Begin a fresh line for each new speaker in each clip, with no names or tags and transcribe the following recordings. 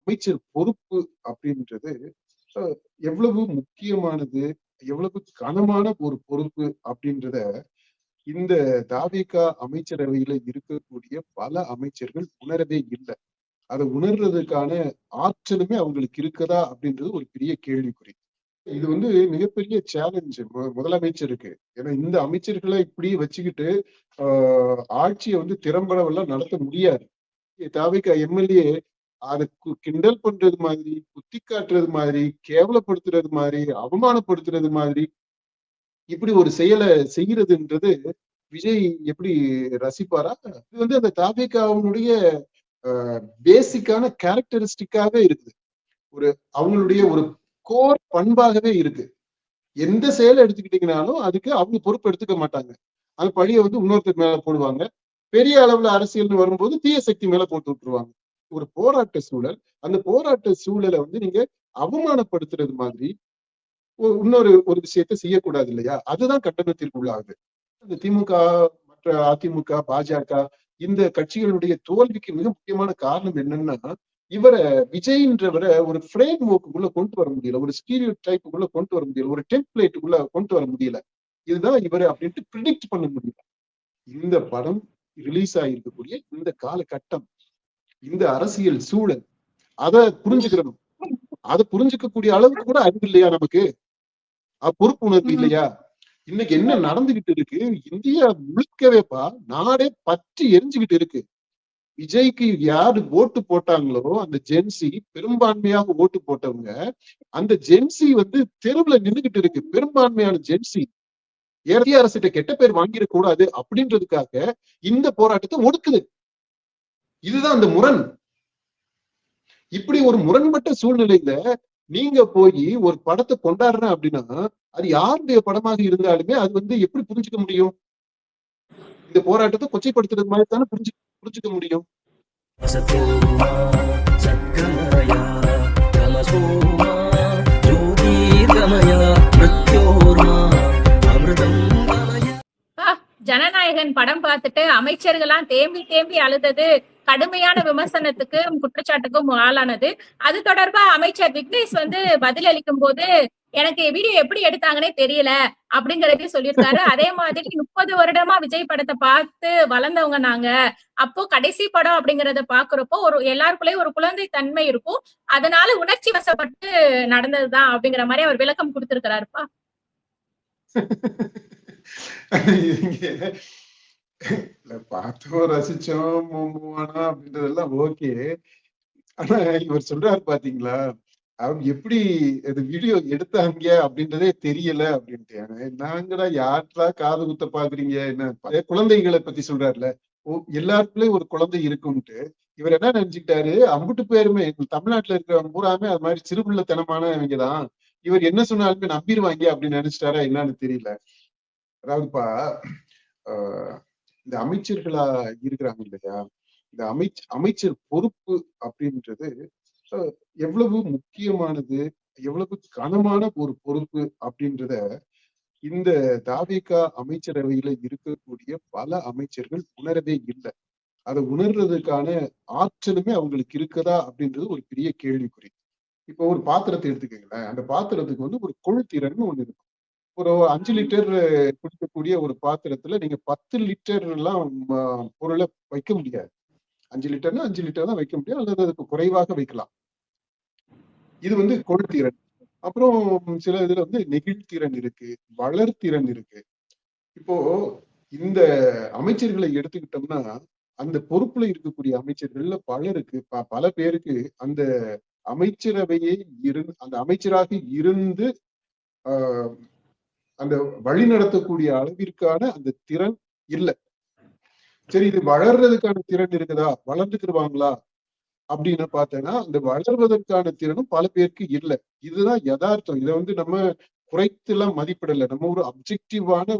அமைச்சர் பொறுப்பு அப்படின்றது எவ்வளவு முக்கியமானது, எவ்வளவு கனமான ஒரு பொறுப்பு அப்படின்றத இந்த தாவேகா அமைச்சரவையில இருக்கக்கூடிய பல அமைச்சர்கள் உணரவே இல்லை. அதை உணர்றதுக்கான ஆற்றலுமே அவங்களுக்கு இருக்குதா அப்படின்றது ஒரு பெரிய கேள்விக்குறி. இது வந்து மிகப்பெரிய சேலஞ்சு முதலமைச்சருக்கு. ஏன்னா இந்த அமைச்சர்களை இப்படி வச்சுக்கிட்டு ஆட்சியை வந்து திறம்படவெல்லாம் நடத்த முடியாது. தாவேகா எம்எல்ஏ அதை கிண்டல் பண்றது மாதிரி, குத்தி காட்டுறது மாதிரி, கேவலப்படுத்துறது மாதிரி, அவமானப்படுத்துறது மாதிரி இப்படி ஒரு செயலை செய்யறதுன்றது விஜய் எப்படி ரசிப்பாரா? இது வந்து அந்த தாவேகாவுடைய பேசிக்கான கேரக்டரிஸ்டிக்காவே இருக்குது. ஒரு அவங்களுடைய ஒரு கோர் பண்பாகவே இருக்கு. எந்த செயலை எடுத்துக்கிட்டீங்கன்னாலும் அதுக்கு அவங்க பொறுப்பு எடுத்துக்க மாட்டாங்க. அந்த பழியை வந்து இன்னொருத்தர் மேல போடுவாங்க. பெரிய அளவுல அரசியல்னு வரும்போது தீய சக்தி மேல போட்டு விட்டுருவாங்க. ஒரு போராட்ட சூழல், அந்த போராட்ட சூழலை வந்து நீங்க அவமானப்படுத்துறது மாதிரி இன்னொரு ஒரு விஷயத்த செய்யக்கூடாது இல்லையா? அதுதான் கண்டனத்திற்கு உள்ளாகுது. இந்த திமுக, மற்ற அதிமுக, பாஜக இந்த கட்சிகளுடைய தோல்விக்கு மிக முக்கியமான காரணம் என்னன்னா, இவரை விஜய்ன்றவரை ஒரு ஃப்ரேம் ஒர்க்குள்ள கொண்டு வர முடியல, ஒரு ஸ்டீரியோ டைப்புக்குள்ள கொண்டு வர முடியல, ஒரு டெம்ப்ளேட்டுக்குள்ள கொண்டு வர முடியல. இதுதான் இவரு அப்படின்ட்டு ப்ரிடிக்ட் பண்ண முடியல. இந்த படம் ரிலீஸ் ஆகிருக்கக்கூடிய இந்த காலகட்டம், இந்த அரசியல் சூழல், அதை புரிஞ்சுக்கிறணும். அதை புரிஞ்சுக்கக்கூடிய அளவுக்கு கூட அறிவு இல்லையா நமக்கு? பொறுப்பு உணர்வு இல்லையா? இன்னைக்கு என்ன நடந்துகிட்டு இருக்கு? இந்தியா முழுக்கவேப்பா நாடே பற்றி எரிஞ்சுகிட்டு இருக்கு. விஜய்க்கு யாரு ஓட்டு போட்டாங்களோ அந்த ஜென்சி, பெரும்பான்மையாக ஓட்டு போட்டவங்க, அந்த ஜென்சி வந்து தெருவுல நின்றுகிட்டு இருக்கு. பெரும்பான்மையான ஜென்சி மத்திய அரசிட்ட கெட்ட பேர் வாங்கிடக்கூடாது அப்படின்றதுக்காக இந்த போராட்டத்தை ஒடுக்குது. இதுதான் அந்த முரண். இப்படி ஒரு முரண்பட்ட சூழ்நிலையில நீங்க போய் ஒரு படத்தை கொண்டாடுறேன் அப்படின்னா அது யாருடைய படமாக இருந்தாலுமே அது வந்து எப்படி புரிஞ்சுக்க முடியும்? இந்த போராட்டத்தை கொச்சைப்படுத்துறது மாதிரி தானே புரிஞ்சுக்க முடியும்.
ஜனநாயகன் படம் பார்த்துட்டு அமைச்சர்கள்லாம் தேம்பி தேம்பி அழுதது கடுமையான விமர்சனத்துக்கு குற்றச்சாட்டுக்கும் ஆளானது. அது தொடர்பா அமைச்சர் விக்னேஷ் வந்து பதில் அளிக்கும் போது எனக்கு வீடியோ எப்படி எடுத்தாங்கன்னே தெரியல அப்படிங்கறதையும் சொல்லியிருக்காரு. அதே மாதிரி 30 வருடமா விஜய் படத்தை பார்த்து வளர்ந்தவங்க நாங்க. அப்போ கடைசி படம் அப்படிங்கறத பாக்குறப்போ ஒரு எல்லாருக்குள்ளேயும் ஒரு குழந்தை தன்மை இருக்கும். அதனால உணர்ச்சி வசப்பட்டு நடந்ததுதான் அப்படிங்கிற மாதிரி அவர் விளக்கம் கொடுத்திருக்கிறாருப்பா.
பார்த்தோம், ரசிச்சோம், அப்படின்றதெல்லாம் ஓகே. ஆனா இவர் சொல்றாரு பாத்தீங்களா, அவங்க எப்படி அது வீடியோ எடுத்தாங்க அப்படின்றதே தெரியல அப்படின்ட்டு. நாங்கடா யாருடா காது குத்த பாக்குறீங்க? என்ன குழந்தைகளை பத்தி சொல்றாருல, எல்லாருக்குள்ளயும் ஒரு குழந்தை இருக்கும்ட்டு. இவர் என்ன நினைச்சுக்கிட்டாரு, அம்புட்டு பேருமே தமிழ்நாட்டுல இருக்கிறவங்க பூராமே அது மாதிரி சிறுபிள்ளைத்தனமானவங்கதான், இவர் என்ன சொன்னாலுமே நம்பிடுவாங்க அப்படின்னு நினைச்சிட்டாரா என்னன்னு தெரியல. அதாவதுப்பா இந்த அமைச்சர்களா இருக்கிறாங்க இல்லையா, இந்த அமைச்சர் பொறுப்பு அப்படின்றது எவ்வளவு முக்கியமானது, எவ்வளவு கனமான ஒரு பொறுப்பு அப்படின்றத இந்த தாவேகா அமைச்சரவையில இருக்கக்கூடிய பல அமைச்சர்கள் உணரவே இல்லை. அதை உணர்றதுக்கான ஆற்றலுமே அவங்களுக்கு இருக்குதா அப்படின்றது ஒரு பெரிய கேள்விக்குறி. இப்போ ஒரு பாத்திரத்தை எடுத்துக்கீங்களேன், அந்த பாத்திரத்துக்கு வந்து ஒரு கொள்திறன் ஒண்ணு இருக்கும். ஒரு 5 லிட்டர் குடிக்கக்கூடிய ஒரு பாத்திரத்துல நீங்க 10 லிட்டர் எல்லாம் பொருளை வைக்க முடியாது. 5 லிட்டர்னா 5 லிட்டர் தான் வைக்க முடியும், அல்லது அதுக்கு குறைவாக வைக்கலாம். இது வந்து கொள்திறன். அப்புறம் சில இதுல வந்து நெகிழ்திறன் இருக்கு, வளர்த்திறன் இருக்கு. இப்போ இந்த அமைச்சர்களை எடுத்துக்கிட்டோம்னா அந்த பொறுப்புல இருக்கக்கூடிய அமைச்சர்கள்ல பலருக்கு பல பேருக்கு அந்த அமைச்சரவையை அந்த அமைச்சராக இருந்து அந்த வழி நடத்தக்கூடிய அளவிற்கான அந்த திறன் இல்லை. சரி, இது வளர்றதுக்கான திறன் இருக்குதா, வளர்ந்துக்கிடுவாங்களா அப்படின்னு பார்த்தேன்னா அந்த வளர்வதற்கான திறனும் பல பேருக்கு இல்லை. இதுதான் யதார்த்தம். இதை வந்து நம்ம குறைத்து எல்லாம் மதிப்பிடல. நம்ம ஒரு அப்ஜெக்டிவான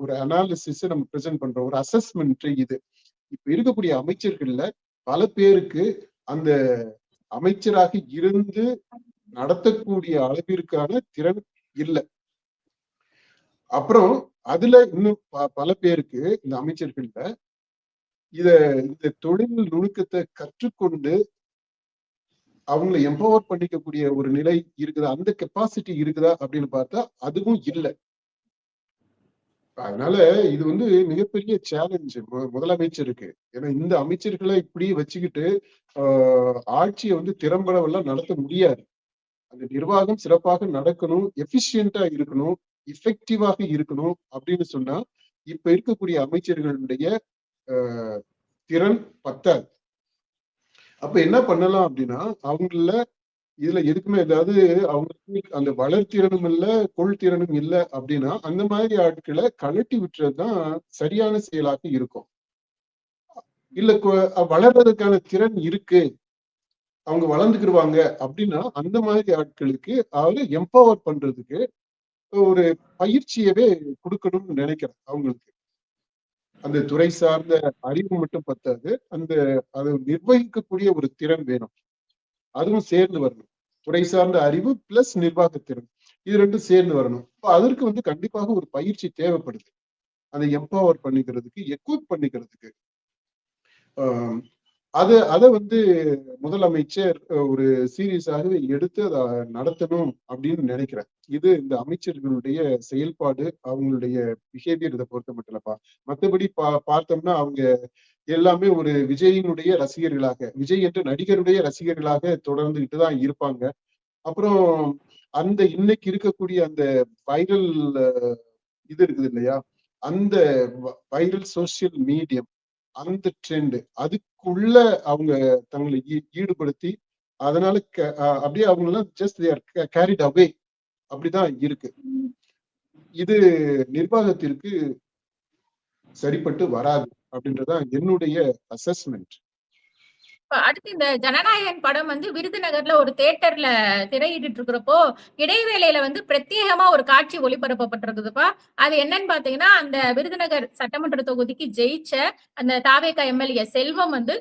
ஒரு அனாலிசிஸ் நம்ம பிரசன்ட் பண்றோம், ஒரு அசஸ்மெண்ட். இது இப்ப இருக்கக்கூடிய அமைச்சர்கள்ல பல பேருக்கு அந்த அமைச்சராக இருந்து நடத்தக்கூடிய அளவிற்கான திறன் இல்லை. அப்புறம் அதுல இன்னும் பல பேருக்கு இந்த அமைச்சர்கள்ல இந்த தொழில் நுணுக்கத்தை கற்றுக்கொண்டு அவங்களை எம்பவர் பண்ணிக்கக்கூடிய ஒரு நிலை இருக்குதா, அந்த கெப்பாசிட்டி இருக்குதா அப்படின்னு பார்த்தா அதுவும் இல்லை. அதனால இது வந்து மிகப்பெரிய சேலஞ்சு முதலமைச்சருக்கு. ஏன்னா இந்த அமைச்சர்களை இப்படி வச்சுக்கிட்டு ஆட்சியை வந்து திறம்படவெல்லாம் நடத்த முடியாது. அந்த நிர்வாகம் சிறப்பாக நடக்கணும், எஃபிஷியன்டா இருக்கணும், இஃபெக்டிவாக இருக்கணும் அப்படின்னு சொன்னா இப்ப இருக்கக்கூடிய அமைச்சர்களுடைய திறன் பத்தாது. அப்ப என்ன பண்ணலாம் அப்படின்னா, அவங்கள இதுல எதுக்குமே ஏதாவது அவங்களுக்கு அந்த வளர்த்திறனும் இல்ல, கொள்திறனும் இல்ல அப்படின்னா அந்த மாதிரி ஆட்களை கழட்டி விட்டுறதுதான் சரியான செயலாக இருக்கும். இல்ல வளர்றதுக்கான திறன் இருக்கு, அவங்க வளர்ந்துக்கிடுவாங்க அப்படின்னா அந்த மாதிரி ஆட்களுக்கு அவரை எம்பவர் பண்றதுக்கு ஒரு பயிற்சியவே கொடுக்கணும்னு நினைக்கிறேன். அவங்களுக்கு அந்த துறை சார்ந்த அறிவு மட்டும் பத்தாது, அதை நிர்வகிக்கக்கூடிய ஒரு திறன் வேணும். அதுவும் சேர்ந்து வரணும். துறை சார்ந்த அறிவு பிளஸ் நிர்வாகத்திறன், இது ரெண்டும் சேர்ந்து வரணும். அதற்கு வந்து கண்டிப்பாக ஒரு பயிற்சி தேவைப்படுது, அதை எம்பவர் பண்ணிக்கிறதுக்கு, எக்விப் பண்ணிக்கிறதுக்கு. அதை வந்து முதலமைச்சர் ஒரு சீரியஸாகவே எடுத்து அதை நடத்தணும் அப்படின்னு நினைக்கிறேன். இது இந்த அமைச்சர்களுடைய செயல்பாடு, அவங்களுடைய பிஹேவியர் இதை பொறுத்த மட்டும் இல்லப்பா. மற்றபடி பார்த்தோம்னா அவங்க எல்லாமே ஒரு விஜயினுடைய ரசிகர்களாக, விஜய் என்ற நடிகருடைய ரசிகர்களாக தொடர்ந்துகிட்டு தான் இருப்பாங்க. அப்புறம் அந்த இன்னைக்கு இருக்கக்கூடிய அந்த வைரல் இது இருக்குது இல்லையா, அந்த வைரல் சோசியல் மீடியம், அந்த ட்ரெண்ட் அதுக்குள்ள அவங்க தங்களை ஈடுபடுத்தி அதனால அப்படியே அவங்க எல்லாம் just they are carried away அப்படிதான் இருக்கு. இது நிர்வாகத்திற்கு சரிப்பட்டு வராது அப்படின்றதான் என்னுடைய அசஸ்மெண்ட்.
அடுத்து இந்த ஜனநாயகன் படம் வந்து விருதுநகர்ல ஒரு தியேட்டர்ல திரையிட்டு இருக்கிறப்போ இடைவேளையில வந்து பிரத்யேகமா ஒரு காட்சி ஒளிபரப்பப்பட்டிருக்குதுப்பா. அது என்னன்னு பாத்தீங்கன்னா, அந்த விருதுநகர் சட்டமன்ற தொகுதிக்கு ஜெயிச்ச அந்த தாவேகா எம்எல்ஏ செல்வம் வந்து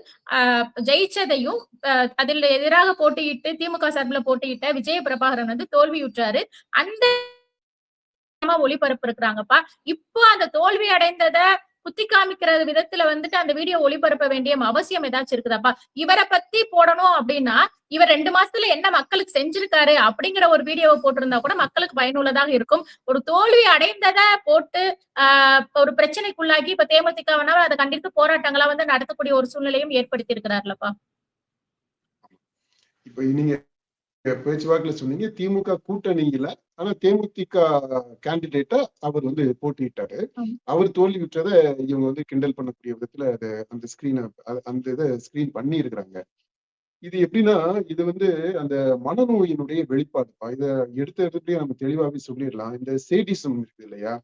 ஜெயிச்சதையும் அதில் எதிராக போட்டியிட்டு திமுக சார்பில் போட்டியிட்ட விஜய பிரபாகரன் வந்து தோல்வியுற்றாரு. அந்த ஒளிபரப்பு இருக்கிறாங்கப்பா. இப்போ அந்த தோல்வி அடைந்தத குத்தி காமிக்கிற விதத்துல வந்துட்டு அந்த வீடியோ ஒளிபரப்ப வேண்டிய அவசியம் ஏதாச்சும் இருக்குதாப்பா? இவரை பத்தி போடணும் அப்படின்னா இவர் 2 மாசத்துல என்ன மக்களுக்கு செஞ்சிருக்காரு அப்படிங்கிற ஒரு வீடியோவை போட்டிருந்தா கூட மக்களுக்கு பயனுள்ளதாக இருக்கும். ஒரு தோல்வி அடைந்தத போட்டு ஒரு பிரச்சனைக்குள்ளாகி இப்ப தேமுதிகவனா அதை கண்டித்து போராட்டங்களா வந்து நடத்தக்கூடிய ஒரு சூழ்நிலையும் ஏற்படுத்தி இருக்கிறார்லப்பா.
இப்ப நீங்க பேச்சுவாக்குல சொன்னீங்க திமுக கூட்டணியில, ஆனா தேமுதிக கேண்டிடேட்டா அவர் வந்து போட்டியிட்டாரு. அவர் தோல்வி விட்டத இவங்க வந்து கிண்டல் பண்ணக்கூடிய விதத்துல அந்த ஸ்கிரீனை அந்த இதை ஸ்கிரீன் பண்ணி இருக்கிறாங்க. இது எப்படின்னா, இது வந்து அந்த மனநோயினுடைய வெளிப்பாடுப்பா. இதை எடுத்ததுலயே நம்ம தெளிவாவே சொல்லிடலாம். இந்த சேடிசம் இருக்கு இல்லையா,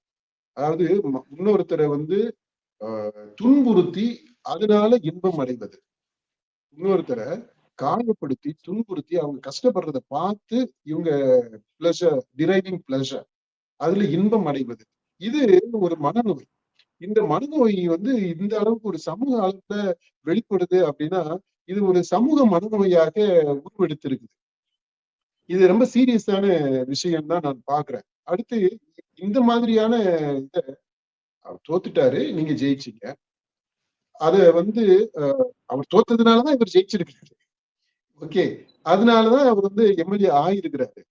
அதாவது இன்னொருத்தரை வந்து துன்புறுத்தி அதனால இன்பம் அடைவது, இன்னொருத்தரை காயப்படுத்தி துன்புறுத்தி அவங்க கஷ்டப்படுறத பார்த்து இவங்க பிளஷர், டிரைவிங் பிளஷர், அதுல இன்பம் அடைவது, இது ஒரு மனநோய். இந்த மனநோய் வந்து இந்த அளவுக்கு ஒரு சமூக அளவுல வெளிப்படுது அப்படின்னா இது ஒரு சமூக மனநோயாக உருவெடுத்திருக்குது. இது ரொம்ப சீரியஸான விஷயம் தான் நான் பாக்குறேன். அடுத்து இந்த மாதிரியான இத தோத்துட்டாரு, நீங்க ஜெயிச்சீங்க, அத வந்து அவர் தோத்ததுனாலதான் இவர் ஜெயிச்சிருக்கிறாரு. ஓகே, அதனாலதான் அவர் வந்து எம்எல்ஏ ஆயிருக்கிறாரு.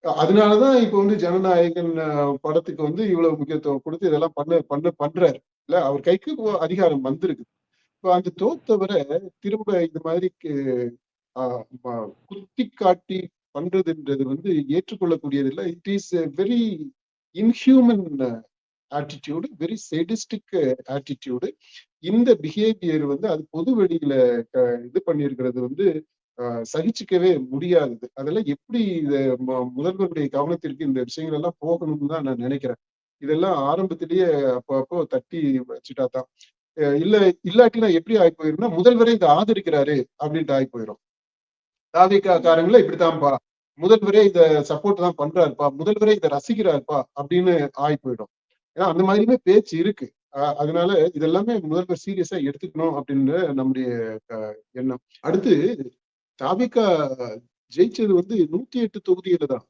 அதனாலதான் இப்ப வந்து ஜனநாயகன் படத்துக்கு வந்து இவ்வளவு முக்கியத்துவம் கொடுத்து இதெல்லாம் பண்றாரு இல்ல, அவர் கைக்கு அதிகாரம் வந்திருக்கு. இப்ப அந்த தோத்தவரை திரும்ப இந்த மாதிரி குத்தி காட்டி பண்றதுன்றது வந்து ஏற்றுக்கொள்ளக்கூடியது இல்லை. It is very inhuman attitude, very sadistic attitude. இந்த பிஹேவியர் வந்து அது பொது வெளியில இது பண்ணியிருக்கிறது வந்து சகிச்சுக்கவே முடியாதது. அதெல்லாம் எப்படி இத முதல்வருடைய கவனத்திற்கு இந்த விஷயங்கள் எல்லாம் போகணும்னு தான் நான் நினைக்கிறேன். இதெல்லாம் ஆரம்பத்திலேயே அப்போ தட்டி வச்சுட்டா தான். இல்லாட்டினா எப்படி ஆகி போயிரும்னா, முதல்வரே இதை ஆதரிக்கிறாரு அப்படின்ட்டு ஆகி போயிடும். தாவேகா காரங்கள இப்படித்தான்ப்பா, முதல்வரே இத சப்போர்ட் தான் பண்றாருப்பா, முதல்வரே இதை ரசிக்கிறாருப்பா அப்படின்னு ஆகி போயிடும். ஏன்னா அந்த மாதிரியுமே பேச்சு இருக்கு. அதனால இதெல்லாமே முதல்வர் சீரியஸா எடுத்துக்கணும் அப்படின்னு நம்முடைய எண்ணம். அடுத்து தாவேகா ஜெயிச்சது வந்து 108 தொகுதியில தான்.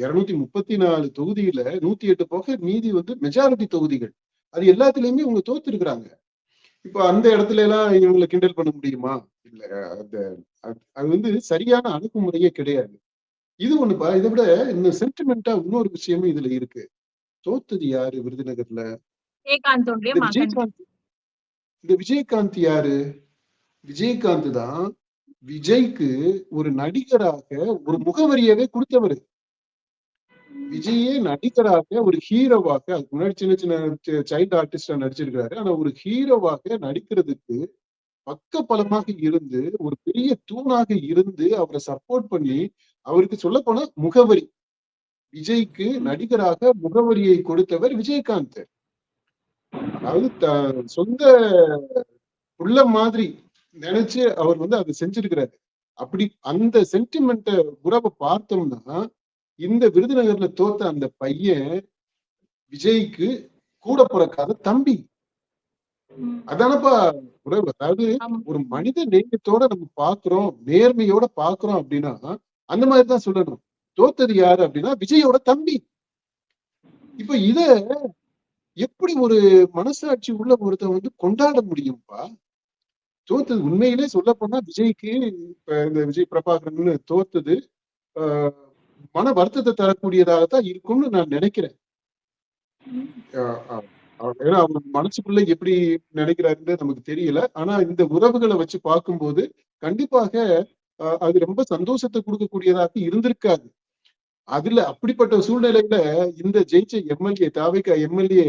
234 தொகுதியில 108 போக மீதி வந்து மெஜாரிட்டி தொகுதிகள். அது எல்லாத்துலயுமே இவங்க தோத்து இருக்கிறாங்க. இப்ப அந்த இடத்துல எல்லாம் இவங்களை கிண்டல் பண்ண முடியுமா? இல்ல, அந்த அது வந்து சரியான அணுகுமுறையே கிடையாது. இது ஒண்ணுப்பா. இதை விட இன்னும் சென்டிமெண்டா இன்னொரு விஷயமும் இதுல இருக்கு. தோத்தது யாரு விருதுநகர்ல?
விஜயகாந்தோடைய
இந்த
மகன்.
விஜயகாந்த் இந்த விஜயகாந்த் யாரு? விஜயகாந்த் தான் விஜய்க்கு ஒரு நடிகராக ஒரு முகவரியவே கொடுத்தவர். விஜயே நடிகராக ஒரு ஹீரோவாக, அதுக்கு முன்னாடி சின்ன சின்ன சைல்டு ஆர்டிஸ்டா நடிச்சிருக்காரு. ஆனா ஒரு ஹீரோவாக நடிக்கிறதுக்கு பக்க பலமாக இருந்து, ஒரு பெரிய தூணாக இருந்து அவரை சப்போர்ட் பண்ணி, அவருக்கு சொல்லப் போனா முகவரி. விஜய்க்கு நடிகராக முகவரியை கொடுத்தவர் விஜயகாந்த். அதாவது சொந்த புள்ள மாதிரி நினைச்சு அவர் வந்து அதை செஞ்சிருக்கிறாரு. அப்படி அந்த சென்டிமெண்ட உறவை பார்த்தோம்னா, இந்த விருதுநகர்ல தோத்த அந்த பையன் விஜய்க்கு கூட பிறக்காத தம்பி. அதானப்பா உறவு. அதாவது ஒரு மனித நேயத்தோட நம்ம பாக்குறோம், நேர்மையோட பாக்குறோம் அப்படின்னா அந்த மாதிரிதான் சொல்லணும். தோத்தது யாரு அப்படின்னா விஜயோட தம்பி. இப்ப இத எப்படி ஒரு மனசாட்சி உள்ள ஒருத்தன் வந்து கொண்டாட முடியும்பா? தோத்தது உண்மையிலே சொல்ல போனா விஜய்க்கு இந்த விஜய் பிரபாகரன் தோத்தது மன வருத்தத்தை தரக்கூடியதாகத்தான் இருக்கும்னு நான் நினைக்கிறேன். ஏன்னா அவங்க மனசுக்குள்ள எப்படி நினைக்கிறாருன்னு நமக்கு தெரியல. ஆனா இந்த உறவுகளை வச்சு பார்க்கும்போது கண்டிப்பாக அது ரொம்ப சந்தோஷத்தை கொடுக்கக்கூடியதாக இருந்திருக்காது. அதுல அப்படிப்பட்ட சூழ்நிலையில இந்த ஜெயிச்ச எம்எல்ஏ தாவேகா எம்எல்ஏ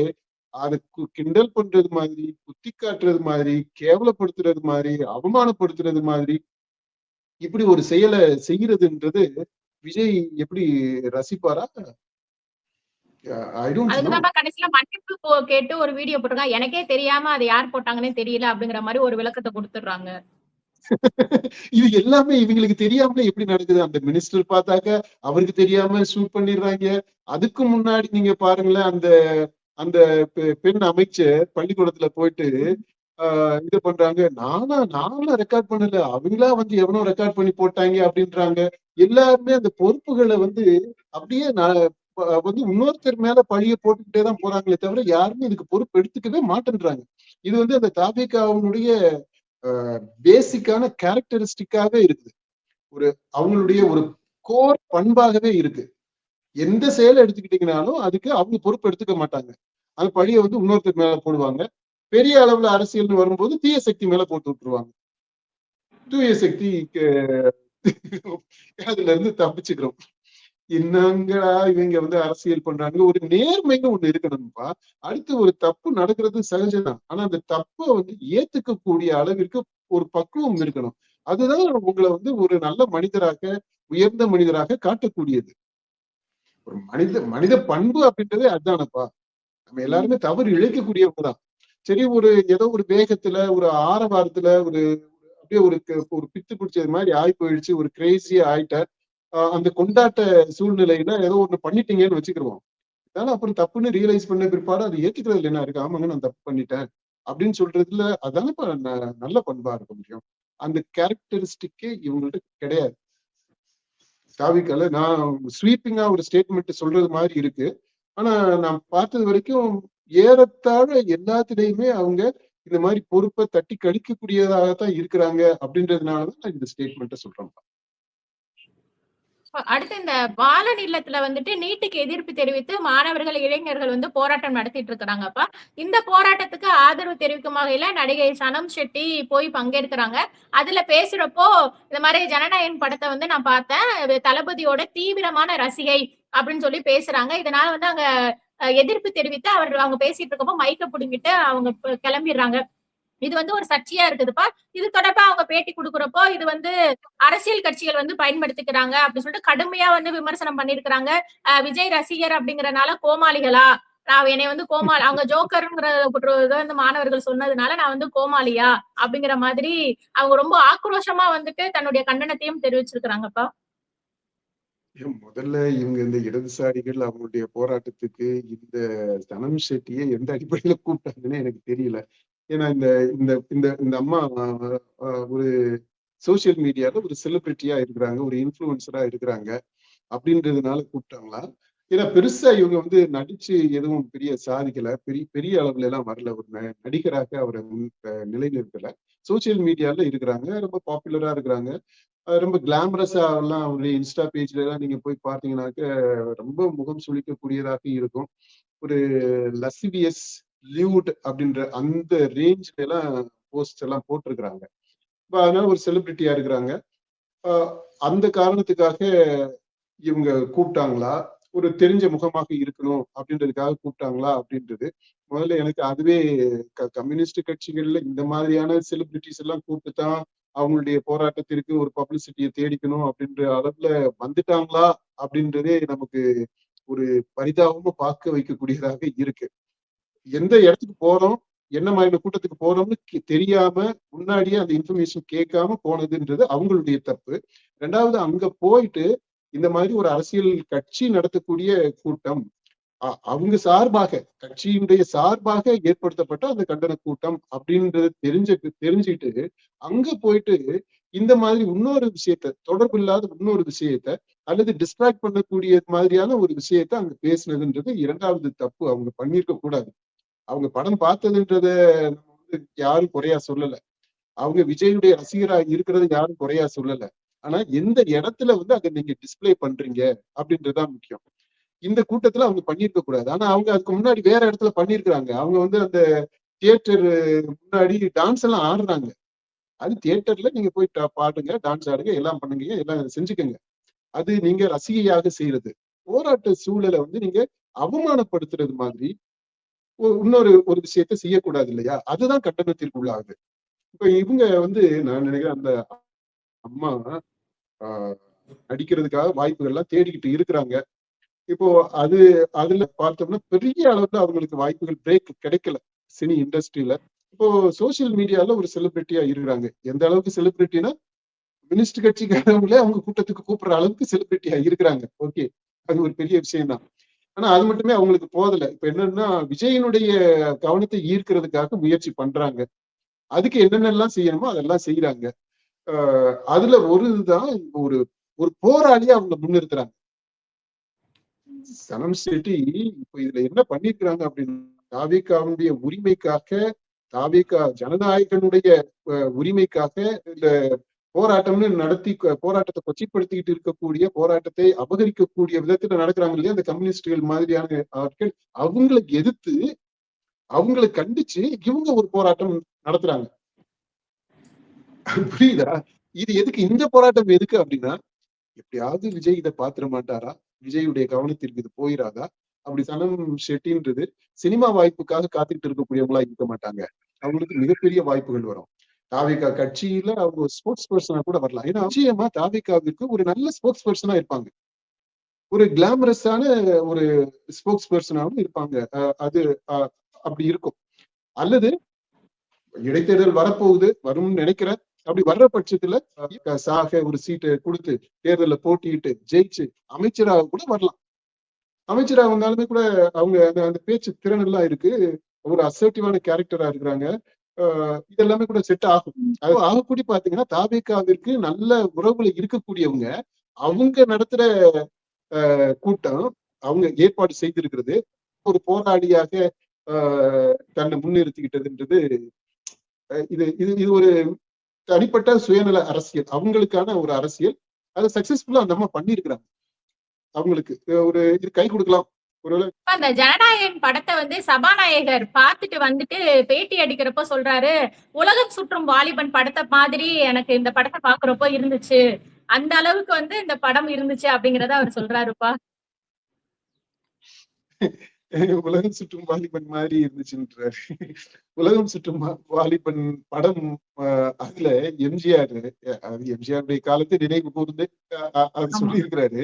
அதை கிண்டல் பண்றது மாதிரி, குத்தி காட்டுறது மாதிரி, கேவலப்படுத்துறது மாதிரி, அவமானப்படுத்துறது மாதிரி இப்படி ஒரு செயலை செய்யறதுன்றது விஜய் எப்படி ரசிப்பாரா?
அதுக்குதான் கடைசியில மன்னிப்பு கேட்டு ஒரு வீடியோ போட்டிருக்காங்க. எனக்கே தெரியாம அதை யார் போட்டாங்கன்னே தெரியல அப்படிங்கிற மாதிரி ஒரு விளக்கத்தை கொடுத்துடுறாங்க.
இது எல்லாமே இவங்களுக்கு தெரியாமலே எப்படி நடக்குது? அந்த மினிஸ்டர் பார்த்தாக்க அவருக்கு தெரியாம ஷூட் பண்ணிடுறாங்க. அதுக்கு முன்னாடி நீங்க பாருங்களேன், அந்த அந்த பெண் அமைச்சர் பள்ளிக்கூடத்துல போயிட்டு இது பண்றாங்க. நானும் ரெக்கார்ட் பண்ணல, அவங்களா வந்து எவனோ ரெக்கார்ட் பண்ணி போட்டாங்க அப்படின்றாங்க. எல்லாருமே அந்த பொறுப்புகளை வந்து அப்படியே வந்து இன்னொருத்தர் மேல பழிய போட்டுக்கிட்டே தான் போறாங்களே தவிர யாருமே இதுக்கு பொறுப்பு எடுத்துக்கவே மாட்டேன்றாங்க. இது வந்து அந்த தாவேகாவுடைய பேசிக்கான கேரக்டரிஸ்டிக்காவே இருக்குது. ஒரு அவங்களுடைய ஒரு கோர் பண்பாகவே இருக்கு. எந்த செயலை எடுத்துக்கிட்டீங்கனாலும் அதுக்கு அவங்க பொறுப்பு எடுத்துக்க மாட்டாங்க. அந்த பழியை வந்து இன்னொருத்தர் மேல போடுவாங்க. பெரிய அளவுல அரசியல்னு வரும்போது தீய சக்தி மேல போட்டு விட்டுருவாங்க. தூய சக்திக்கு அதுல இருந்து தப்பிச்சுக்கிறோம். என்னங்கடா இவங்க வந்து அரசியல் பண்றாங்க. ஒரு நேர்மைன்னு ஒண்ணு இருக்கணும்பா. அடுத்து ஒரு தப்பு நடக்கிறது சகஜம்தான். ஆனா அந்த தப்பை வந்து ஏத்துக்கக்கூடிய அளவிற்கு ஒரு பக்குவம் இருக்கணும். அதுதான் உங்களை வந்து ஒரு நல்ல மனிதராக, உயர்ந்த மனிதராக காட்டக்கூடியது. ஒரு மனித பண்பு அப்படின்றதே அதுதானப்பா. நம்ம எல்லாருமே தவறு இழைக்கக்கூடியவங்கதான். சரி, ஏதோ ஒரு வேகத்துல, ஒரு ஆரவாரத்துல, அப்படியே ஒரு பித்து பிடிச்சது மாதிரி ஆகி போயிடுச்சு, ஒரு கிரேசியா ஆயிட்ட அந்த கொண்டாட்ட சூழ்நிலையில ஏதோ ஒண்ணு பண்ணிட்டீங்கன்னு வச்சுக்கிருவோம். அதனால அப்புறம் தப்புன்னு ரியலைஸ் பண்ண பிற்பாடு அது ஏத்துக்கிறதுல என்ன இருக்கு? ஆமாங்க, நான் தப்பு பண்ணிட்டேன் அப்படின்னு சொல்றதுல அதானப்ப நல்ல பண்பா இருக்க முடியும். அந்த கேரக்டரிஸ்டிக்கே இவங்கள்ட்ட கிடையாது. தாவிக்கால நான் ஸ்வீப்பிங்கா ஒரு ஸ்டேட்மெண்ட் சொல்றது மாதிரி இருக்கு. ஆனா நான் பார்த்தது வரைக்கும் ஏறத்தாழ எல்லாத்திலையுமே அவங்க இந்த மாதிரி பொறுப்பை தட்டி கழிக்கக்கூடியதாகத்தான் இருக்கிறாங்க அப்படின்றதுனாலதான் நான் இந்த ஸ்டேட்மெண்ட்டை சொல்றேன்.
அடுத்து இந்த பாலன் இல்லத்துல வந்துட்டு நீட்டுக்கு எதிர்ப்பு தெரிவித்து மாணவர்கள், இளைஞர்கள் வந்து போராட்டம் நடத்திட்டு இருக்கிறாங்கப்பா. இந்த போராட்டத்துக்கு ஆதரவு தெரிவிக்கும் வகையில நடிகை சனம் ஷெட்டி போய் பங்கேற்கிறாங்க. அதுல பேசுறப்போ இந்த மாதிரி ஜனநாயகன் படத்தை வந்து நான் பார்த்தேன், தளபதியோட தீவிரமான ரசிகை அப்படின்னு சொல்லி பேசுறாங்க. இதனால வந்து அங்க எதிர்ப்பு தெரிவித்து அவங்க பேசிட்டு இருக்கப்போ மைக்க புடுங்கிட்டு அவங்க கிளம்பிடுறாங்க. இது வந்து ஒரு சர்ச்சையா இருக்குதுப்பா. இது தொடர்பா அவங்க பேட்டி கொடுக்குறப்போ இது வந்து அரசியல் கட்சிகள் வந்து பயன்படுத்திக்கிறாங்க அப்படின்னு சொல்லிட்டு கடுமையா வந்து விமர்சனம் பண்ணிருக்கிறாங்க. விஜய் ரசிகர் அப்படிங்கறனால கோமாளிகளா, நான் என்னை வந்து கோமாளி, அவங்க ஜோக்கருங்கிற வந்து மாணவர்கள் சொன்னதுனால நான் வந்து கோமாளியா அப்படிங்கிற மாதிரி அவங்க ரொம்ப ஆக்ரோஷமா வந்துட்டு தன்னுடைய கண்டனத்தையும் தெரிவிச்சிருக்கிறாங்கப்பா.
முதல்ல இவங்க இந்த இடதுசாரிகள் அவங்களுடைய போராட்டத்துக்கு இந்த சனம் ஷெட்டியை எந்த அடிப்படையில கூப்பிட்டாங்கன்னு எனக்கு தெரியல. ஏன்னா இந்த இந்த இந்த இந்த அம்மா ஒரு சோசியல் மீடியால ஒரு செலிபிரிட்டியா இருக்கிறாங்க, ஒரு இன்ஃபுளுசரா இருக்கிறாங்க அப்படின்றதுனால கூப்பிட்டாங்களா? ஏன்னா பெருசா இவங்க வந்து நடிச்சு எதுவும் பெரிய சாதிக்கல, பெரிய பெரிய அளவுல எல்லாம் வரல. ஒரு நடிகராக அவரை நிலைநிறுத்தல. சோசியல் மீடியால இருக்கிறாங்க, ரொம்ப பாப்புலரா இருக்கிறாங்க. ரொம்ப கிளாமரஸா எல்லாம் அவருடைய இன்ஸ்டா பேஜ்ல எல்லாம் நீங்க போய் பார்த்தீங்கன்னாக்க ரொம்ப முகம் சுளிக்கக்கூடியதாக இருக்கும். ஒரு லசிவியஸ் லியூட் அப்படின்ற அந்த ரேஞ்ச்ல எல்லாம் போஸ்ட் எல்லாம் போட்டிருக்கிறாங்க. அதனால ஒரு செலிபிரிட்டியா இருக்கிறாங்க. அந்த காரணத்துக்காக இவங்க கூப்பிட்டாங்களா, ஒரு தெரிஞ்ச முகமாக இருக்கணும் அப்படின்றதுக்காக கூப்பிட்டாங்களா அப்படின்றது முதல்ல எனக்கு அதுவே கம்யூனிஸ்ட் கட்சிகள்ல இந்த மாதிரியான செலிபிரிட்டிஸ் எல்லாம் கூப்பிட்டு தான் அவங்களுடைய போராட்டத்திற்கு ஒரு பப்ளிசிட்டியை தேடிக்கணும் அப்படின்ற அளவுல வந்துட்டாங்களா அப்படின்றதே நமக்கு ஒரு பரிதாபமா பார்க்க வைக்கக்கூடியதாக இருக்கு. எந்த இடத்துக்கு போறோம், என்ன மாதிரியான கூட்டத்துக்கு போறோம்னு தெரியாம முன்னாடியே அந்த இன்ஃபர்மேஷன் கேட்காம போனதுன்றது அவங்களுடைய தப்பு. ரெண்டாவது அங்க போயிட்டு இந்த மாதிரி ஒரு அரசியல் கட்சி நடத்தக்கூடிய கூட்டம், அவங்க சார்பாக கட்சியினுடைய சார்பாக ஏற்படுத்தப்பட்ட அந்த கண்டன கூட்டம் அப்படின்றது தெரிஞ்சுக்கிட்டு அங்க போயிட்டு இந்த மாதிரி இன்னொரு விஷயத்த, தொடர்பு இல்லாத இன்னொரு விஷயத்த அல்லது டிஸ்ட்ராக்ட் பண்ணக்கூடிய மாதிரியான ஒரு விஷயத்த அங்க பேசுனதுன்றது இரண்டாவது தப்பு. அவங்க பண்ணிருக்க கூடாது. அவங்க படம் பார்த்ததுன்றத நம்ம வந்து யாரும் குறையா சொல்லல. அவங்க விஜயுடைய ரசிகரா இருக்கிறது யாரும் குறையா சொல்லல. ஆனா எந்த இடத்துல வந்து அதை நீங்க டிஸ்பிளே பண்றீங்க அப்படின்றதுதான் முக்கியம். இந்த கூட்டத்துல அவங்க பண்ணிருக்க கூடாது. ஆனா அவங்க அதுக்கு முன்னாடி வேற இடத்துல பண்ணிருக்கிறாங்க. அவங்க வந்து அந்த தியேட்டர் முன்னாடி டான்ஸ் எல்லாம் ஆடுறாங்க. அது தியேட்டர்ல நீங்க போய் பாடுங்க, டான்ஸ் ஆடுங்க, எல்லாம் பண்ணுங்க, எல்லாம் செஞ்சுக்கங்க. அது நீங்க ரசிகையாக செய்யறது. போராட்ட சூழலை வந்து நீங்க அவமானப்படுத்துறது மாதிரி இன்னொரு ஒரு விஷயத்த செய்யக்கூடாது இல்லையா? அதுதான் கண்டனத்திற்கு உள்ளாகுது. இப்ப இவங்க வந்து நான் நினைக்கிறேன் அந்த அம்மா நடிக்கிறதுக்காக வாய்ப்புகள் எல்லாம் தேடிக்கிட்டு இருக்கிறாங்க. இப்போ அதுல பார்த்தோம்னா பெரிய அளவுல அவங்களுக்கு வாய்ப்புகள் பிரேக் கிடைக்கல சினி இண்டஸ்ட்ரியில. இப்போ சோசியல் மீடியால ஒரு செலிபிரிட்டியா இருக்கிறாங்க. எந்த அளவுக்கு செலிபிரிட்டினா மினிஸ்டர் கட்சிக்காரங்களே அவங்க கூட்டத்துக்கு கூப்பிடுற அளவுக்கு செலிபிரிட்டியா இருக்கிறாங்க. ஓகே, அது ஒரு பெரிய விஷயம் தான். ஆனா அது மட்டுமே அவங்களுக்கு போதல. இப்ப என்னன்னா விஜயனுடைய கவனத்தை ஈர்க்கிறதுக்காக முயற்சி பண்றாங்க. அதுக்கு என்னென்னலாம் செய்யணுமோ அதெல்லாம் செய்யறாங்க. அதுல ஒரு இதுதான் ஒரு ஒரு போராளியா அவங்க முன்னிறுத்துறாங்க. சனம் ஷெட்டி இப்ப இதுல என்ன பண்ணிருக்கிறாங்க அப்படின்னு தாவேகாவுடைய உரிமைக்காக, தாவேகா ஜனநாயகனுடைய உரிமைக்காக இந்த போராட்டம்னு நடத்தி போராட்டத்தை கொச்சைப்படுத்திக்கிட்டு இருக்கக்கூடிய, போராட்டத்தை அபகரிக்கக்கூடிய விதத்துல நடக்கிறாங்க இல்லையா அந்த கம்யூனிஸ்டுகள் மாதிரியான ஆட்கள், அவங்களை எதிர்த்து அவங்களை கண்டிச்சு இவங்க ஒரு போராட்டம் நடத்துறாங்க. புரியுதா? இது எதுக்கு, இந்த போராட்டம் எதுக்கு அப்படின்னா எப்படியாவது விஜய் இதை பாத்திர மாட்டாரா, விஜயுடைய கவனத்திற்கு இது போயிடாதா, அப்படி சனம் ஷெட்டின்றது சினிமா வாய்ப்புக்காக காத்துக்கிட்டு இருக்கக்கூடியவங்களா இருக்க மாட்டாங்க. அவங்களுக்கு மிகப்பெரிய வாய்ப்புகள் வரும். தாவேகா கட்சியில அவங்க ஸ்போர்ட்ஸ் பர்சனா கூட வரலாம். ஏன்னா நிச்சயமா தாவேகாவிற்கு ஒரு நல்ல ஸ்போர்ட்ஸ் பர்சனா இருப்பாங்க, ஒரு கிளாமரஸான ஒரு ஸ்போர்ட்ஸ் பர்சனாவும் இருப்பாங்க. அது அப்படி இருக்கும். அல்லது இடைத்தேர்தல் வரப்போகுது, வரும்னு நினைக்கிறேன். அப்படி வர்ற பட்சத்துல சாக ஒரு சீட்டை கொடுத்து தேர்தலில் போட்டியிட்டு ஜெயிச்சு அமைச்சராக கூட வரலாம். அமைச்சராக வந்தாலுமே கூட அவங்க அந்த பேச்சு திறன் எல்லாம் இருக்கு. ஒரு அசர்ட்டிவான கேரக்டரா இருக்கிறாங்க. இதெல்லாமே கூட செட் ஆகும். அது ஆகக்கூடி பாத்தீங்கன்னா தாவேகாவிற்கு நல்ல உறவுல இருக்கக்கூடியவங்க அவங்க நடத்துற கூட்டம், அவங்க ஏற்பாடு செய்திருக்கிறது ஒரு போராளியாக தன்னை முன்னிறுத்திக்கிட்டதுன்றது இது இது இது ஒரு தனிப்பட்ட சுயநல அரசியல், அவங்களுக்கான ஒரு அரசியல். அதை சக்சஸ்ஃபுல்லா அந்த அம்மா பண்ணிருக்கிறாங்க. அவங்களுக்கு ஒரு இது கை கொடுக்கலாம்.
அந்த ஜனநாயகன் படத்தை வந்து சபாநாயகர் பார்த்துட்டு வந்துட்டு பேட்டி அடிக்கிறப்போ சொல்றாரு, உலகம் சுற்றும் வாலிபன் படத்தை மாதிரி எனக்கு இந்த படத்தை பாக்குறப்போ இருந்துச்சு, அந்த அளவுக்கு வந்து இந்த படம் இருந்துச்சு அப்படிங்கறத அவர் சொல்றாருப்பா.
உலகம் சுற்றும் வாலிபன் மாதிரி இருந்துச்சுன்றாரு. உலகம் சுற்றும் வாலிபன் படம், அதுல எம்ஜிஆர், அது எம்ஜிஆருடைய காலத்தை நினைவு கூர்ந்து அது சொல்லி இருக்கிறாரு.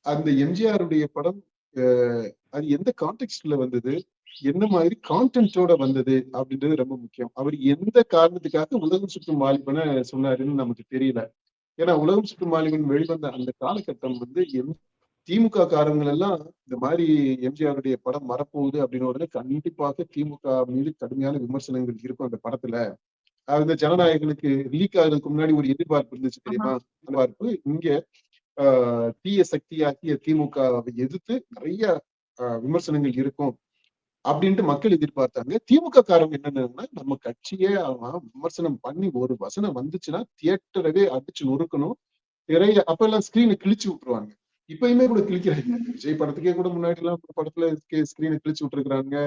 அந்த எம்ஜிஆருடைய படம் அது எந்த கான்டெக்ட்ல வந்தது, என்ன மாதிரி கான்டென்ட்டோட வந்தது அப்படின்றது ரொம்ப முக்கியம். அவர் எந்த காரணத்துக்காக உலகம் சுற்றும் வாலிபனை சொன்னாருன்னு நமக்கு தெரியல. ஏன்னா உலகம் சுற்றும் வாலிபன் வெளிவந்த அந்த காலகட்டம் வந்து திமுக காரங்கள் எல்லாம் இந்த மாதிரி எம்ஜிஆருடைய படம் வரப்போகுது அப்படின்னு உடனே கண்டிப்பாக திமுக மீது கடுமையான விமர்சனங்கள் இருக்கும் அந்த படத்துல. அந்த ஜனநாயகனுக்கு லீக் ஆகிறதுக்கு முன்னாடி ஒரு எதிர்பார்ப்பு இருந்துச்சு தெரியுமா? எதிர்பார்ப்பு இங்க தீய சக்தியாகிய திமுகவை எதிர்த்து நிறைய விமர்சனங்கள் இருக்கும் அப்படின்ட்டு மக்கள் எதிர்பார்த்தாங்க. திமுக காரங்க என்னன்னா, நம்ம கட்சியே அவன் விமர்சனம் பண்ணி ஒரு வசனம் வந்துச்சுன்னா தியேட்டரவே அடிச்சு நொறுக்கணும். திரைய அப்ப எல்லாம் ஸ்கிரீனை கிழிச்சு விட்டுருவாங்க. இப்பயுமே கூட கிழிக்கிறாங்க. விஜய் படத்துக்கே கூட முன்னாடி எல்லாம் படத்துல ஸ்கிரீனை கிழிச்சு விட்டுருக்காங்க.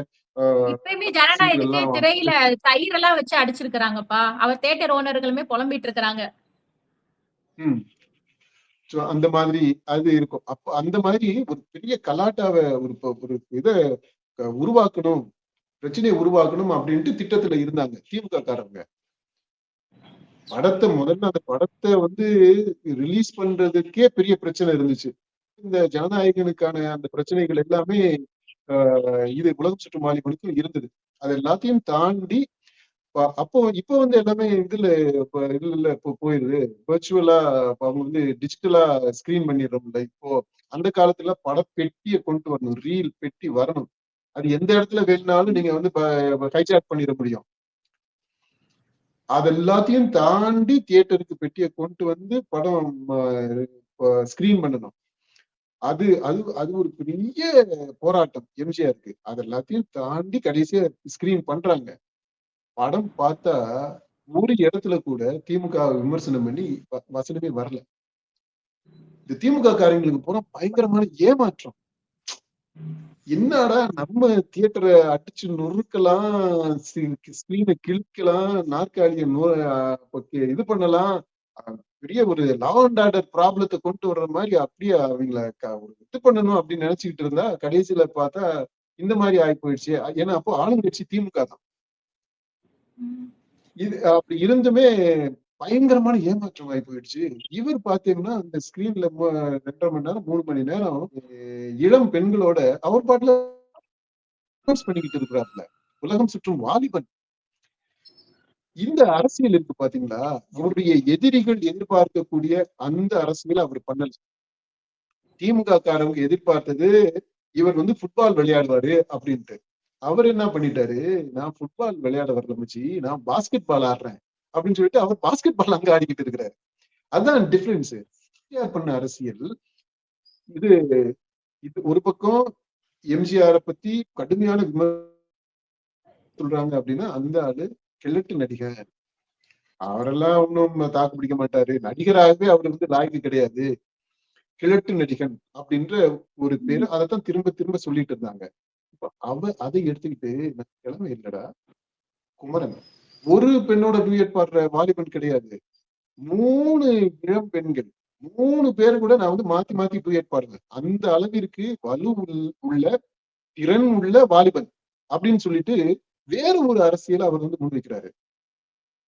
இப்பயுமே
சீட்டு
ஜனநாயகத்தை
எல்லாம்
திரையில கயிறெல்லாம் வச்சு அடிச்சிருக்கிறாங்கப்பா. அவர் தியேட்டர் ஓனர்களுமே புலம்பிட்டு இருக்கிறாங்க.
உம் அந்த மாதிரி அது இருக்கும். அப்ப அந்த மாதிரி ஒரு பெரிய கலாட்டாவை ஒரு இத உருவாக்கணும், பிரச்சனையை உருவாக்கணும் அப்படின்ட்டு திட்டத்துல இருந்தாங்க திமுக காரங்க. முதல்ல அந்த படத்தை ரிலீஸ் பண்றதுக்கே பெரிய பிரச்சனை இருந்துச்சு. இந்த ஜனநாயகனுக்கான அந்த பிரச்சனைகள் எல்லாமே இது உலகம் சுற்றும் வாலிபனுக்கும் இருந்தது. அது எல்லாத்தையும் தாண்டி அப்போ இப்ப எல்லாமே இதுல இப்போ போயிருது வெர்ச்சுவலா. அவங்க டிஜிட்டலா ஸ்கிரீன் பண்ணிடுறோம்ல. இப்போ அந்த காலத்துல படப்பெட்டியை கொண்டு வரணும், ரீல் பெட்டி வரணும். அது எந்த இடத்துல வேணும்னாலும் நீங்க ஹைஜாக் பண்ணிட முடியும். அது எல்லாத்தையும் தாண்டி தியேட்டருக்கு பெட்டியை கொண்டு படம் ஸ்கிரீன் பண்ணணும். அது அது அது ஒரு பெரிய போராட்டம் எம்ஜிஆருக்கு. அது எல்லாத்தையும் தாண்டி கடைசியா ஸ்கிரீன் பண்றாங்க. படம் பார்த்தா ஒரு இடத்துல கூட திமுக விமர்சனம் பண்ணி வசனமே வரல. இந்த திமுக காரங்களுக்கு பூரா பயங்கரமான ஏமாற்றம். என்னடா நம்ம தியேட்டரை அடிச்சு நொறுக்கலாம், ஸ்கிரீனை கிழிக்கலாம், நாற்காலியை இது பண்ணலாம், பெரிய ஒரு லா அண்ட் ஆர்டர் ப்ராப்ளத்தை கொண்டு வர்ற மாதிரி அப்படியே அவங்கள இது பண்ணணும் அப்படின்னு நினைச்சுக்கிட்டு இருந்தா கடைசியில பார்த்தா இந்த மாதிரி ஆகி போயிடுச்சு. ஏன்னா அப்போ ஆளுங்கட்சி திமுக தான். இது அப்படி இருந்துமே பயங்கரமான ஏமாற்றம் ஆகி போயிடுச்சு. இவர் பாத்தீங்கன்னா அந்த ஸ்கிரீன்ல 2.5 மணி நேரம் 3 மணி நேரம் இளம் பெண்களோட அவர் பாட்டுல பண்ணிக்கிட்டு இருக்கிறாப்ல. உலகம் சுற்றும் வாலிபன். இந்த அரசியல் இருக்கு பாத்தீங்களா, அவருடைய எதிரிகள் எதிர்பார்க்கக்கூடிய அந்த அரசியல் அவர் பண்ணல. திமுக காரங்க எதிர்பார்த்தது இவர் ஃபுட்பால் விளையாடுவாரு அப்படின்ட்டு. அவர் என்ன பண்ணிட்டாரு, நான் ஃபுட்பால் விளையாட வரல மச்சி, நான் பாஸ்கெட் பால் ஆடுறேன் அப்படின்னு சொல்லிட்டு அவர் பாஸ்கெட் பால் அங்க ஆடிக்கிட்டு இருக்கிறாரு. அதுதான் டிஃபரன்ஸ். பண்ண அரசியல் இது. ஒரு பக்கம் எம்ஜிஆரை பத்தி கடுமையான சொல்றாங்க அப்படின்னா அந்த ஆளு கிழட்டு நடிகர். அவரெல்லாம் ஒன்னும் தாக்கு பிடிக்க மாட்டாரு, நடிகராகவே அவர் லாய்க்கு கிடையாது, கிழட்டு நடிகன் அப்படின்ற ஒரு பேரு அதைத்தான் திரும்ப திரும்ப சொல்லிட்டு இருந்தாங்க. அதை எடுத்துக்கிட்டு கிழமை இல்லடா குமரன் ஒரு பெண்ணோட டூயட் பாடுற வாலிபன் கிடையாது. 3 இளம் பெண்கள் 3 பேர் கூட நான் மாத்தி மாத்தி டூயட் பாடுவேன். அந்த அளவிற்கு வலு உள்ள திறன் உள்ள வாலிபன் அப்படின்னு சொல்லிட்டு வேற ஒரு அரசியல் அவர் முன்வைக்கிறாரு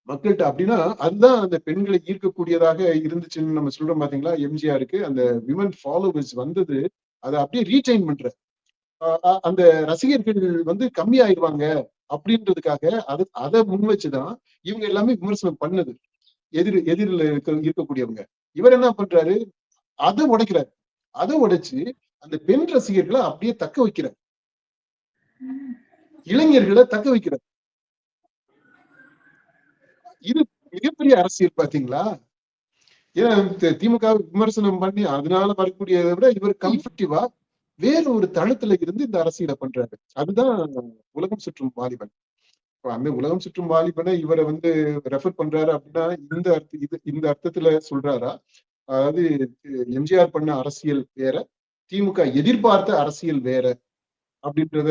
மக்கள்கிட்ட. அப்படின்னா அதுதான் அந்த பெண்களை ஈர்க்கக்கூடியதாக இருந்துச்சுன்னு நம்ம சொல்றோம் பாத்தீங்களா. எம்ஜிஆருக்கு அந்த விமன் ஃபாலோவர்ஸ் வந்தது அதை அப்படியே ரீடைன் பண்ற அந்த ரசிகர்கள் கம்மியாயிருவாங்க அப்படின்றதுக்காக அதை முன் வச்சுதான் இவங்க எல்லாமே விமர்சனம் பண்ணது. எதிரில் இருக்கக்கூடியவங்க. இவர் என்ன பண்றாரு, அதை உடைக்கிறாரு. அதை உடைச்சு அந்த பெண் ரசிகர்களை அப்படியே தக்க வைக்கிறார், இளைஞர்களை தக்க வைக்கிறார். இது மிகப்பெரிய அரசியல் பாத்தீங்களா. ஏன்னா திமுக விமர்சனம் பண்ணி அதனால வரக்கூடியதை விட இவர் கம்ஃபர்டிவா வேற ஒரு தளத்துல இருந்து இந்த அரசியலை பண்றாரு. அதுதான் உலகம் சுற்றும் வாலிபன். அந்த உலகம் சுற்றும் வாலிபனை இவரை ரெஃபர் பண்றாரு அப்படின்னா இந்த அர்த்தத்துல சொல்றாரா, அதாவது எம்ஜிஆர் பண்ண அரசியல் வேற, திமுக எதிர்பார்த்த அரசியல் வேற அப்படின்றத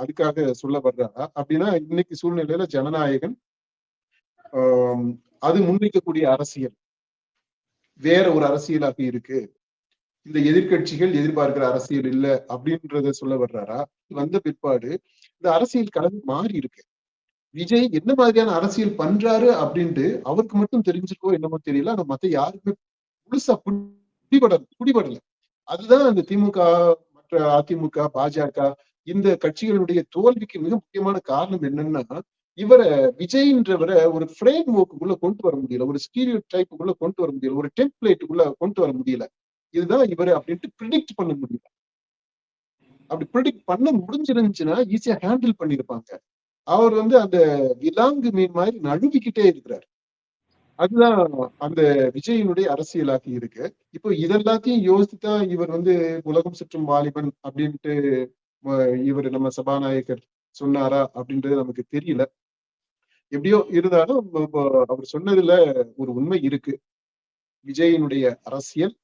அதுக்காக சொல்ல வர்றாரா அப்படின்னா இன்னைக்கு சூழ்நிலையில ஜனநாயகன் அது முன்வைக்கக்கூடிய அரசியல் வேற ஒரு அரசியலாக இருக்கு, இந்த எதிர்கட்சிகள் எதிர்பார்க்கிற அரசியல் இல்ல அப்படின்றத சொல்ல வர்றாரா. வந்த பிற்பாடு இந்த அரசியல் களம் மாறி இருக்கு. விஜய் என்ன மாதிரியான அரசியல் பண்றாரு அப்படின்ட்டு அவருக்கு மட்டும் தெரிஞ்சிருக்கோ என்னமோ தெரியல, ஆனா மத்த யாருக்குமே முழுசா குடிபடல. அதுதான் அந்த திமுக மற்ற அதிமுக பாஜக இந்த கட்சிகளுடைய தோல்விக்கு மிக முக்கியமான காரணம் என்னன்னா, இவரை விஜய்ன்றவரை ஒரு ஃப்ரேம் ஒர்க்குள்ள கொண்டு வர முடியல, ஒரு ஸ்டீரியோ டைப்புக்குள்ள கொண்டு வர முடியல, ஒரு டெம்ப்ளேட்டுக்குள்ள கொண்டு வர முடியல. இதுதான் இவரு அப்படின்ட்டு ப்ரிடிக்ட் பண்ண முடியல. அப்படி ப்ரிடிக்ட் பண்ண முடிஞ்சிருந்துச்சுன்னா ஈஸியா ஹேண்டில் பண்ணிருப்பாங்க. அவர் அந்த விலாங்கு மீன் மாதிரி நழுவிக்கிட்டே இருக்கிறார். அதுதான் அந்த விஜயினுடைய அரசியலாக இருக்கு. இப்போ இதெல்லாத்தையும் யோசித்துதான் இவர் வந்து உலகம் சுற்றும் வாலிபன் அப்படின்ட்டு இவர் நம்ம சபாநாயகர் சொன்னாரா அப்படின்றது நமக்கு தெரியல. எப்படியோ இருந்தாலும் அவர் சொன்னதுல ஒரு உண்மை இருக்கு. விஜயினுடைய அரசியல்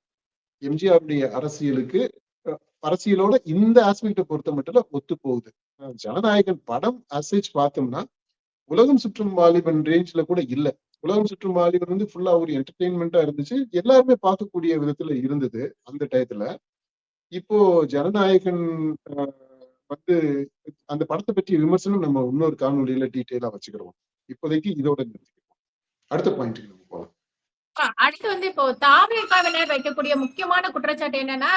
எம்ஜிஆருடைய அரசியலுக்கு அரசியலோட இந்த ஆஸ்பெக்டை பொறுத்த மட்டும் ஒத்து போகுது. ஜனநாயகன் படம் அசைச் பார்த்தோம்னா உலகம் சுற்றும் வாலிபன் ரேஞ்ச்ல கூட இல்ல. உலகம் சுற்றும் வாலிபன் வந்து ஃபுல்லா ஒரு என்டர்டெயின்மெண்டா இருந்துச்சு. எல்லாருமே பார்க்கக்கூடிய விதத்துல இருந்தது அந்த டயத்துல. இப்போ ஜனநாயகன் வந்து அந்த படத்தை பற்றிய விமர்சனம் நம்ம இன்னொரு காணொலியில டீட்டெயிலா வச்சுக்கிறோம். இப்போதைக்கு இதோட நிறுத்திக்கிறோம். அடுத்த பாயிண்ட்டுக்கு நம்ம போகலாம்.
அடுத்து வந்து இப்போ தாவேகாவினர் வைக்கக்கூடிய முக்கியமான குற்றச்சாட்டு என்னன்னா,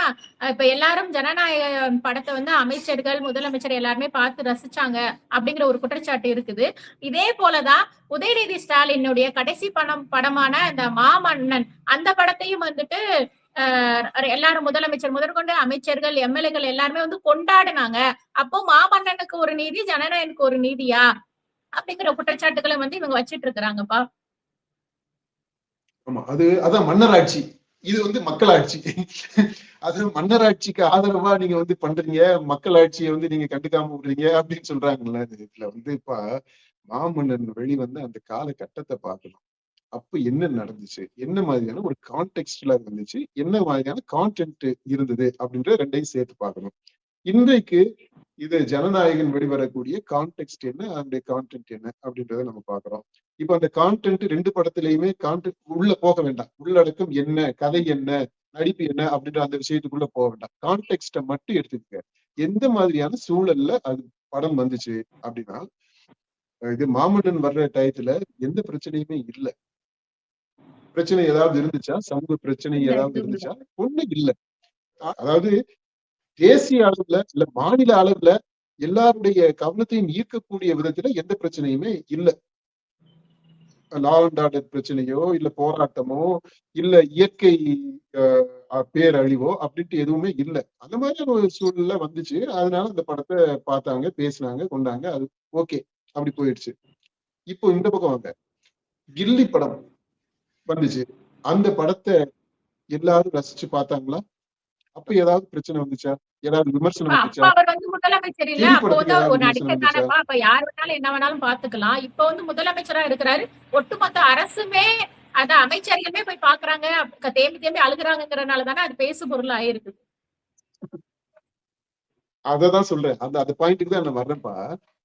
இப்ப எல்லாரும் ஜனநாயக படத்தை வந்து அமைச்சர்கள், முதலமைச்சர் எல்லாருமே பார்த்து ரசிச்சாங்க அப்படிங்கிற ஒரு குற்றச்சாட்டு இருக்குது. இதே போலதான் உதயநிதி ஸ்டாலினுடைய கடைசி படமான இந்த மாமன்னன் அந்த படத்தையும் வந்துட்டு எல்லாரும் முதலமைச்சர் முதற்கொண்டு அமைச்சர்கள், எம்எல்ஏக்கள் எல்லாருமே வந்து கொண்டாடினாங்க. அப்போ மாமன்னனுக்கு ஒரு நீதி, ஜனநாயகனுக்கு ஒரு நீதியா அப்படிங்கிற குற்றச்சாட்டுகளை வந்து இவங்க வச்சிட்டு இருக்கிறாங்கப்பா.
ஆமா, அதான் மன்னராட்சி. இது வந்து மக்களாட்சி. அது மன்னராட்சிக்கு ஆதரவா நீங்க வந்து பண்றீங்க, மக்களாட்சியை வந்து நீங்க கண்டுக்காம விடுறீங்க அப்படின்னு சொல்றாங்கல்ல. இதுல வந்து இப்ப மாமன்னன் வெளிவந்து அந்த காலகட்டத்தை பார்க்கணும். அப்ப என்ன நடந்துச்சு, என்ன மாதிரியான ஒரு கான்டெக்ஸ்ட்ல இருந்துச்சு, என்ன மாதிரியான கான்டென்ட் இருந்தது அப்படின்ற ரெண்டையும் சேர்த்து பார்க்கணும். இன்றைக்கு இது ஜனநாயகன் வெளிவரக்கூடிய கான்டெக்ஸ்ட் என்ன, அதனுடைய கான்டென்ட் என்ன அப்படின்றத நம்ம பாக்குறோம். இப்ப அந்த கான்டென்ட் ரெண்டு படத்திலயுமே கான்டென்ட் உள்ள போக வேண்டாம். உள்ளடக்கம் என்ன, கதை என்ன, நடிப்பு என்ன அப்படின்ற அந்த விஷயத்துக்குள்ள போக வேண்டாம். கான்டெக்ஸ்ட மட்டும் எடுத்துக்க. எந்த மாதிரியான சூழல்ல அது படம் வந்துச்சு அப்படின்னா, இது மாமன்னன் வர்ற டயத்துல எந்த பிரச்சனையுமே இல்லை. பிரச்சனை ஏதாவது இருந்துச்சா, சமூக பிரச்சனை ஏதாவது இருந்துச்சா? ஒண்ணும் இல்லை. அதாவது தேசிய அளவுல இல்ல மாநில அளவுல எல்லாருடைய கவனத்தையும் ஈர்க்கக்கூடிய விதத்துல எந்த பிரச்சனையுமே இல்லை. லா அண்ட் ஆர்டர் பிரச்சனையோ இல்ல போராட்டமோ இல்ல இயற்கை பேரழிவோ அப்படின்ட்டு எதுவுமே இல்லை. அந்த மாதிரியான ஒரு சூழ்நிலை வந்துச்சு. அதனால அந்த படத்தை பார்த்தாங்க, பேசினாங்க, கொண்டாங்க. அது ஓகே, அப்படி போயிடுச்சு. இப்போ இந்த பக்கம் வாங்க, கில்லி படம் வந்துச்சு. அந்த படத்தை எல்லாரும் ரசிச்சு பார்த்தாங்களா? அப்ப ஏதாவது பிரச்சனை வந்துச்சா, ஏதாவது விமர்சனம் வந்துச்சா?
அவர் வந்து முதலமைச்சர் இல்ல, அப்ப வந்து அவர் ஒரு நடிகர் தானப்பா, அப்ப யார் வேணாலும் என்ன வேணாலும் பாத்துக்கலாம். இப்ப வந்து முதலமைச்சரா இருக்கிறாரு. ஒட்டுமொத்த அரசுமே அத அமைச்சர்களுமே போய் பாக்குறாங்க, தேம்பி தேம்பி அழுகுறாங்கிறதுனால தானே அது பேசு பொருள் ஆயிருக்கு.
அததான் சொல்றேன். அந்த பாயிண்ட்டுக்கு தான் நான் வர்றேன்ப்பா.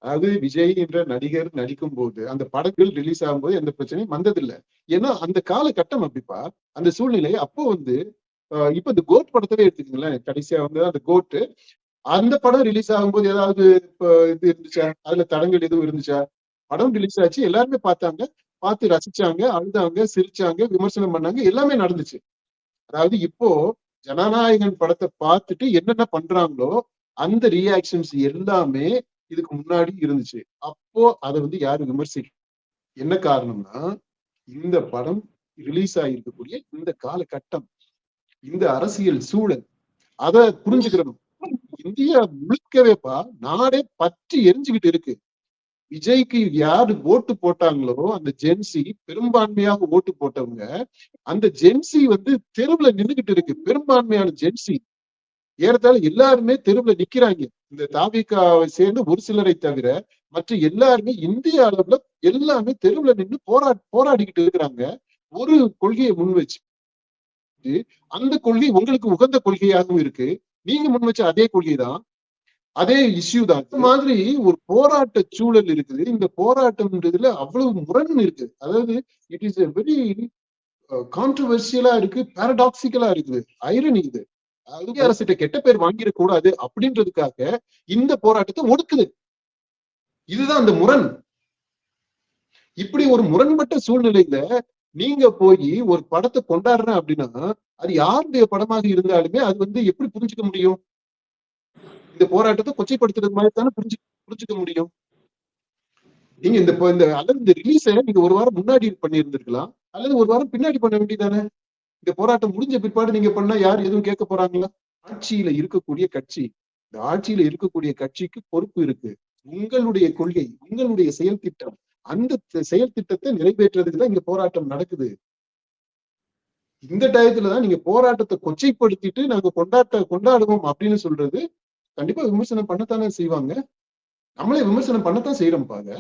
அதாவது விஜய் என்ற நடிகர் நடிக்கும் போது அந்த படங்கள் ரிலீஸ் ஆகும்போது எந்த பிரச்சனையும் வந்ததில்லை. ஏன்னா அந்த காலகட்டம் அப்படிப்பா, அந்த சூழ்நிலை. அப்போ வந்து இப்ப இந்த கோட் படத்தவே எடுத்துக்கீங்களேன். கடைசியா வந்து அந்த கோட்டு அந்த படம் ரிலீஸ் ஆகும்போது ஏதாவது இது இருந்துச்சா, அதுல தடங்கள் எதுவும் இருந்துச்சா? படம் ரிலீஸ் ஆச்சு, எல்லாருமே பார்த்தாங்க, பார்த்து ரசிச்சாங்க, அழுதாங்க, சிரிச்சாங்க, விமர்சனம் பண்ணாங்க, எல்லாமே நடந்துச்சு. அதாவது இப்போ ஜனநாயகன் படத்தை பார்த்துட்டு என்னென்ன பண்றாங்களோ அந்த ரியாக்ஷன்ஸ் எல்லாமே இதுக்கு முன்னாடி இருந்துச்சு. அப்போ அதை வந்து யாரும் விமர்சிக்க. என்ன காரணம்னா, இந்த படம் ரிலீஸ் ஆகிருக்கக்கூடிய இந்த காலகட்டம், இந்த அரசியல் சூழல், அதை புரிஞ்சுக்கிறணும். இந்தியா முழுக்கவேப்பா நாடே பற்றி எரிஞ்சுக்கிட்டு இருக்கு. விஜய்க்கு யாரு ஓட்டு போட்டாங்களோ அந்த ஜென்சி, பெரும்பான்மையாக ஓட்டு போட்டவங்க, அந்த ஜென்சி வந்து தெருவுல நின்றுகிட்டு இருக்கு. பெரும்பான்மையான ஜென்சி ஏறத்தாழ எல்லாருமே தெருவுல நிக்கிறாங்க. இந்த தாவேகாவை சேர்ந்து ஒரு சிலரை தவிர மற்ற எல்லாருமே இந்திய அளவுல எல்லாமே தெருவுல நின்று போராடிக்கிட்டு இருக்கிறாங்க. ஒரு கொள்கையை முன் வச்சு, அந்த கொள்கை உங்களுக்கு உகந்த கொள்கையாகவும் இருக்கு. நீங்க முன் வச்ச அதே கொள்கை தான், அதே இஷ்யூ தான். இந்த மாதிரி ஒரு போராட்ட சூழல் இருக்குது. இந்த போராட்டம்ன்றதுல அவ்வளவு முரண் இருக்கு. அதாவது இட் இஸ் வெரி கான்ட்ரவர்சியலா இருக்கு, பாரடாக்சிக்கலா இருக்குது, ஐரணி இது. மத்திய அரசிட்ட கெட்ட பேர் வாங்கிடக்கூடாது அப்படின்றதுக்காக இந்த போராட்டத்தை ஒடுக்குது. இதுதான் அந்த முரண். இப்படி ஒரு முரண்பட்ட சூழ்நிலையில நீங்க போய் ஒரு படத்தை கொண்டாடுறேன் அப்படின்னா அது யாருடைய படமாக இருந்தாலுமே அது வந்து எப்படி புரிஞ்சுக்க முடியும்? இந்த போராட்டத்தை கொச்சைப்படுத்துறது மாதிரி தானே புரிஞ்சுக்க முடியும். நீங்க இந்த ரிலீஸை நீங்க ஒரு வாரம் முன்னாடி பண்ணி இருந்திருக்கலாம், அல்லது ஒரு வாரம் பின்னாடி பண்ண வேண்டியதானே. இந்த போராட்டம் முடிஞ்ச பிற்பாடு நீங்க பண்ணா யார் எதுவும் கேட்க போறாங்களா? ஆட்சியில இருக்கக்கூடிய கட்சி, இந்த ஆட்சியில இருக்கக்கூடிய கட்சிக்கு பொறுப்பு இருக்கு. உங்களுடைய கொள்கை, உங்களுடைய செயல் திட்டம், அந்த செயல் திட்டத்தை நிறைவேற்றுறதுக்கு தான் இங்க போராட்டம் நடக்குது. இந்த டயத்துலதான் நீங்க போராட்டத்தை கொச்சைப்படுத்திட்டு நாங்க கொண்டாடுவோம் அப்படின்னு சொல்றது கண்டிப்பா விமர்சனம் பண்ணத்தானே செய்வாங்க. நம்மளே விமர்சனம் பண்ணத்தான் செய்யறோம் பாங்க.